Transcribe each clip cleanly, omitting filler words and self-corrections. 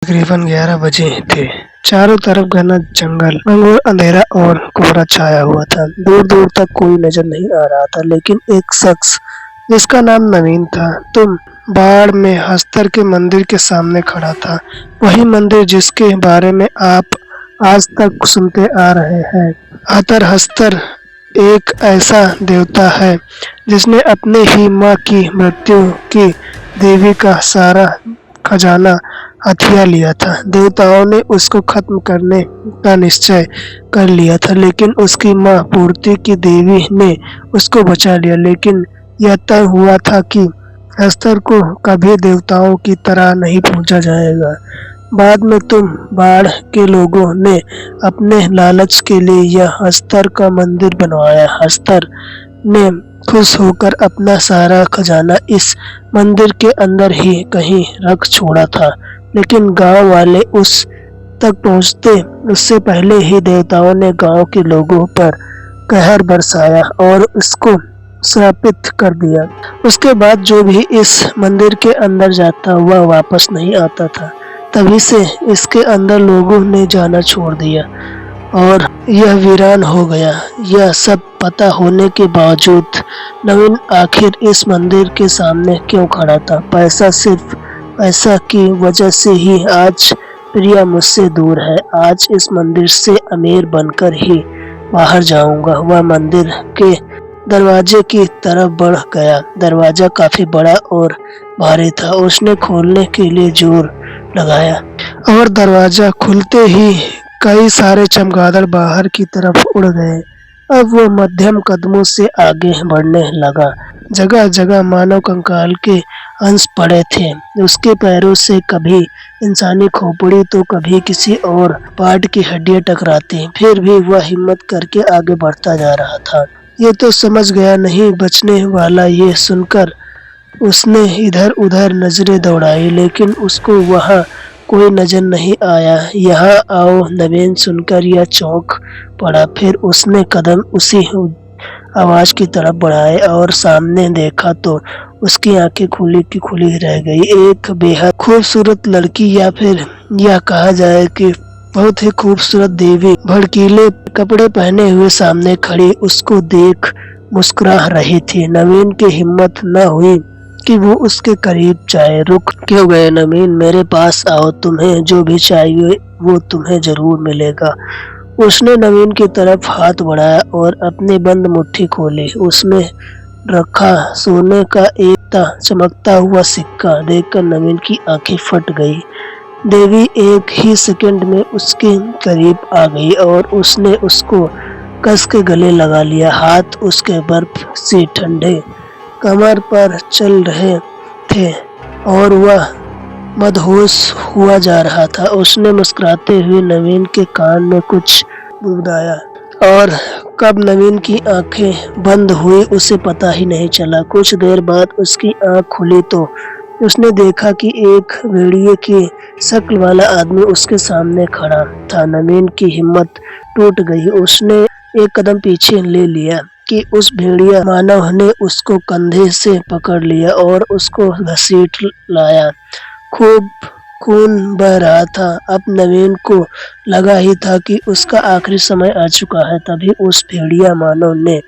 तकरीबन 11 बजे थे। चारों तरफ घना जंगल, घनघोर अंधेरा और कोहरा छाया हुआ था। दूर दूर तक कोई नजर नहीं आ रहा था, लेकिन एक शख्स जिसका नाम नवीन था, तुम बाड़ में हस्तर के मंदिर के सामने खड़ा था। वही मंदिर जिसके बारे में आप आज तक सुनते आ रहे हैं। अतर हस्तर एक ऐसा देवता है जिसने अपने ही माँ की मृत्यु की देवी का सारा खजाना हथिया लिया था। देवताओं ने उसको खत्म करने का निश्चय कर लिया था, लेकिन उसकी माँ पूर्ति की देवी ने उसको बचा लिया। लेकिन यह तय हुआ था कि अस्तर को कभी देवताओं की तरह नहीं पूजा जाएगा। बाद में तुम बाढ़ के लोगों ने अपने लालच के लिए यह अस्तर का मंदिर बनवाया। अस्तर ने खुश होकर अपना सारा खजाना इस मंदिर के अंदर ही कहीं रख छोड़ा था, लेकिन गांव वाले उस तक पहुंचते उससे पहले ही देवताओं ने गांव के लोगों पर कहर बरसाया और उसको श्रापित कर दिया। उसके बाद जो भी इस मंदिर के अंदर जाता वह वापस नहीं आता था। तभी से इसके अंदर लोगों ने जाना छोड़ दिया और यह वीरान हो गया। यह सब पता होने के बावजूद नवीन आखिर इस मंदिर के सामने क्यों खड़ा था? पैसा, सिर्फ पैसा की वजह से ही आज प्रिया मुझसे दूर है। आज इस मंदिर से अमीर बनकर ही बाहर जाऊंगा। वह मंदिर के दरवाजे की तरफ बढ़ गया। दरवाजा काफी बड़ा और भारी था। उसने खोलने के लिए जोर लगाया और दरवाजा खुलते ही कई सारे चमगादड़ बाहर की तरफ उड़ गए। अब वो मध्यम कदमों से आगे बढ़ने लगा। जगह जगह मानव कंकाल के अंश पड़े थे। उसके पैरों से कभी इंसानी खोपड़ी तो कभी किसी और पार्ट की हड्डियां टकराती, फिर भी वह हिम्मत करके आगे बढ़ता जा रहा था। ये तो समझ गया नहीं बचने वाला। ये सुनकर उसने इधर उधर नजरें दौड़ाई, लेकिन उसको वहां कोई नजर नहीं आया। यहाँ आओ नवीन सुनकर यह चौंक पड़ा। फिर उसने कदम उसी आवाज की तरफ बढ़ाए और सामने देखा तो उसकी आंखें खुली की खुली रह गई। एक बेहद खूबसूरत लड़की, या फिर यह कहा जाए कि बहुत ही खूबसूरत देवी, भड़कीले कपड़े पहने हुए सामने खड़ी उसको देख मुस्कुरा रही थी। नवीन की हिम्मत न हुई कि वो उसके करीब जाए। रुक क्यों गए नवीन? मेरे पास आओ, तुम्हें जो भी चाहिए वो तुम्हें जरूर मिलेगा। उसने नवीन की तरफ हाथ बढ़ाया और अपनी बंद मुट्ठी खोली। उसमें रखा सोने का एक चमकता हुआ सिक्का देखकर नवीन की आंखें फट गई। देवी एक ही सेकंड में उसके करीब आ गई और उसने उसको कस के गले लगा लिया। हाथ उसके बर्फ से ठंडे कमर पर चल रहे थे और वह मदहोश हुआ जा रहा था। उसने मुस्कुराते हुए नवीन के कान में कुछ बुदबुदाया और कब नवीन की आंखें बंद हुई उसे पता ही नहीं चला। कुछ देर बाद उसकी आंख खुली तो उसने देखा कि एक भेड़िए की शक्ल वाला आदमी उसके सामने खड़ा था। नवीन की हिम्मत टूट गई। उसने एक कदम पीछे ले लिया कि उस भेड़िया मानव ने उसको कंधे से पकड़ लिया और उसको घसीट लाया। खूब खून बह रहा था। अब नवीन को लगा ही था कि उसका आखिरी समय आ चुका है। तभी उस भेड़िया मानव ने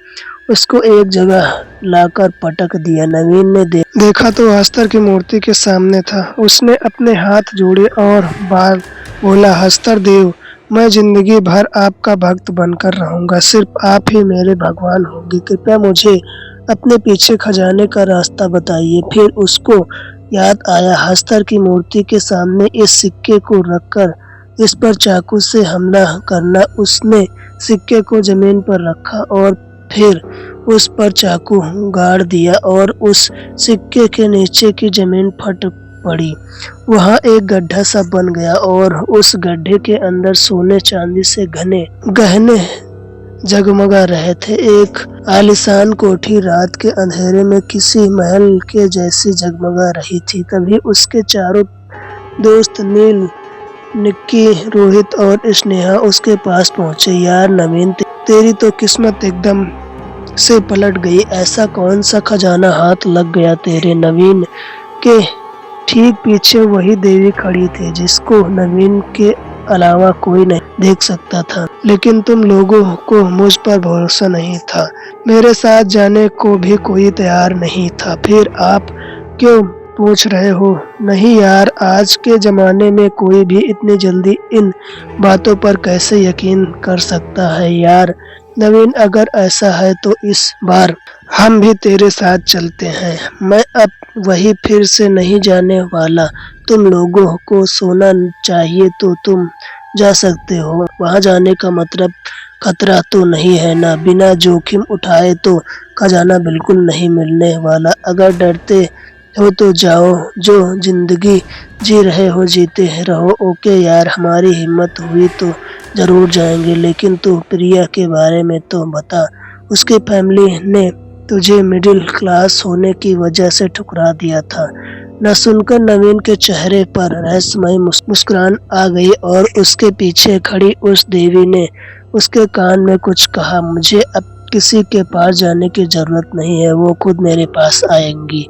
उसको एक जगह लाकर पटक दिया। नवीन ने देखा तो हस्तर की मूर्ति के सामने था। उसने अपने हाथ जोड़े और बार बोला, हस्तर देव, मैं जिंदगी भर आपका भक्त बनकर रहूंगा। सिर्फ आप ही मेरे भगवान होंगे। कृपया मुझे अपने पीछे खजाने का रास्ता बताइए। फिर उसको याद आया हस्तर की मूर्ति के सामने इस सिक्के को रखकर इस पर चाकू से हमला करना। उसने सिक्के को जमीन पर रखा और फिर उस पर चाकू गाड़ दिया और उस सिक्के के नीचे की जमीन फट पड़ी। वहां एक गड्ढा सा बन गया और उस गड्ढे के अंदर सोने चांदी से घने गहने जगमगा रहे थे। एक आलीशान कोठी रात के अंधेरे में किसी महल के जैसी जगमगा रही थी। तभी उसके चारों दोस्त नील, निक्की, रोहित और स्नेहा उसके पास पहुंचे। यार नवीन, तेरी तो किस्मत एकदम से पलट गई। ऐसा कौन सा खजाना हाथ लग गया तेरे? नवीन के ठीक पीछे वही देवी खड़ी थी जिसको नवीन के अलावा कोई नहीं देख सकता था। लेकिन तुम लोगों को मुझ पर भरोसा नहीं था, मेरे साथ जाने को भी कोई तैयार नहीं था, फिर आप क्यों पूछ रहे हो? नहीं यार, आज के जमाने में कोई भी इतनी जल्दी इन बातों पर कैसे यकीन कर सकता है यार। नवीन, अगर ऐसा है तो इस बार हम भी तेरे साथ चलते हैं। मैं अब वही फिर से नहीं जाने वाला। तुम लोगों को सोना चाहिए तो तुम जा सकते हो, वहां जाने का मतलब खतरा तो नहीं है ना? बिना जोखिम उठाए तो खजाना बिल्कुल नहीं मिलने वाला। अगर डरते हो तो जाओ, जो जिंदगी जी रहे हो जीते रहो। ओके यार, हमारी हिम्मत हुई तो जरूर जाएंगे, लेकिन तू प्रिया के बारे में तो बता। उसकी फैमिली ने तुझे मिडिल क्लास होने की वजह से ठुकरा दिया था। न सुनकर नवीन के चेहरे पर रहस्यमय मुस्कुराहट आ गई और उसके पीछे खड़ी उस देवी ने उसके कान में कुछ कहा। मुझे अब किसी के पास जाने की जरूरत नहीं है, वो खुद मेरे पास आएंगी।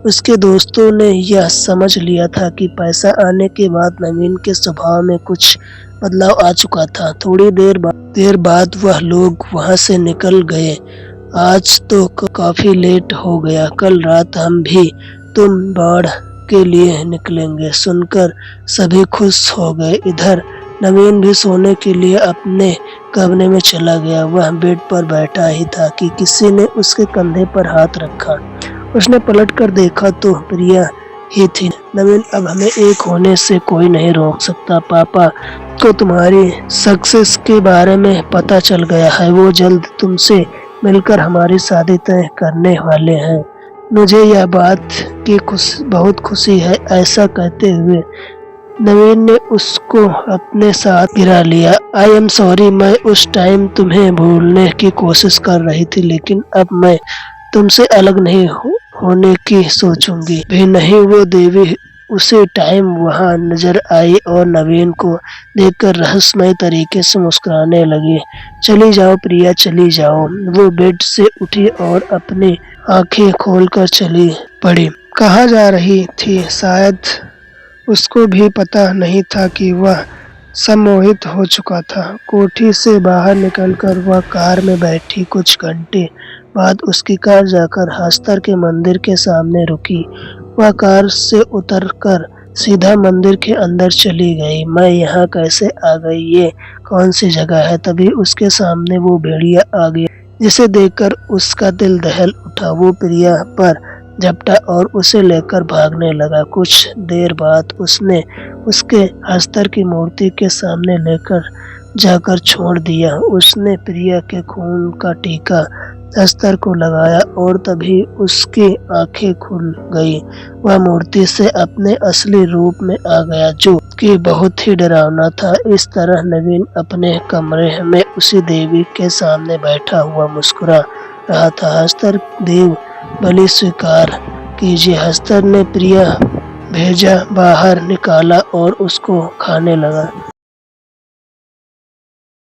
उसके दोस्तों ने यह समझ लिया था कि पैसा आने के बाद नवीन के स्वभाव में कुछ बदलाव आ चुका था। थोड़ी देर बाद वह लोग वहां से निकल गए। आज तो काफी लेट हो गया, कल रात हम भी तुम बाढ़ के लिए निकलेंगे। सुनकर सभी खुश हो गए। इधर नवीन भी सोने के लिए अपने कमरे में चला गया। वह बेड पर बैठा ही था कि किसी ने उसके कंधे पर हाथ रखा। उसने पलट कर देखा तो प्रिया ही थी। नवीन, अब हमें एक होने से कोई नहीं रोक सकता। पापा को तुम्हारी सक्सेस के बारे में पता चल गया है, वो जल्द तुमसे मिलकर हमारी शादी तय करने वाले हैं। मुझे यह बात की बहुत खुशी है। ऐसा कहते हुए नवीन ने उसको अपने साथ गिरा लिया। आई एम सॉरी, मैं उस टाइम तुम्हें भूलने की कोशिश कर रही थी, लेकिन अब मैं तुमसे अलग नहीं होने की सोचूंगी भी नहीं। वो देवी उसी टाइम वहां नजर आई और नवीन को देखकर रहस्यमय तरीके से मुस्कुराने लगी। चली जाओ प्रिया, चली जाओ। वो बेड से उठी और अपनी आंखें खोलकर चली पड़ी। कहाँ जा रही थी? शायद उसको भी पता नहीं था कि वह सम्मोहित हो चुका था। कोठी से बाहर निकलकर वह कार में बैठी। कुछ घंटे बाद उसकी कार जाकर हस्तर के मंदिर के सामने रुकी। वह कार से उतरकर सीधा मंदिर के अंदर चली गई। मैं यहाँ कैसे आ गई? ये कौन सी जगह है? तभी उसके सामने वो भेड़िया आ गया, जिसे देखकर उसका दिल दहल उठा। वो प्रिया पर झपटा और उसे लेकर भागने लगा। कुछ देर बाद उसने उसके हस्तर की मूर्ति के सामने लेकर जाकर छोड़ दिया। उसने प्रिया के खून का टीका अस्तर को लगाया और तभी उसकी आंखें खुल गई। वह मूर्ति से अपने असली रूप में आ गया, जो कि बहुत ही डरावना था। इस तरह नवीन अपने कमरे में उसी देवी के सामने बैठा हुआ मुस्कुरा रहा था। हस्तर, देव बलि स्वीकार कीजिए। हस्तर ने प्रिया भेजा बाहर निकाला और उसको खाने लगा।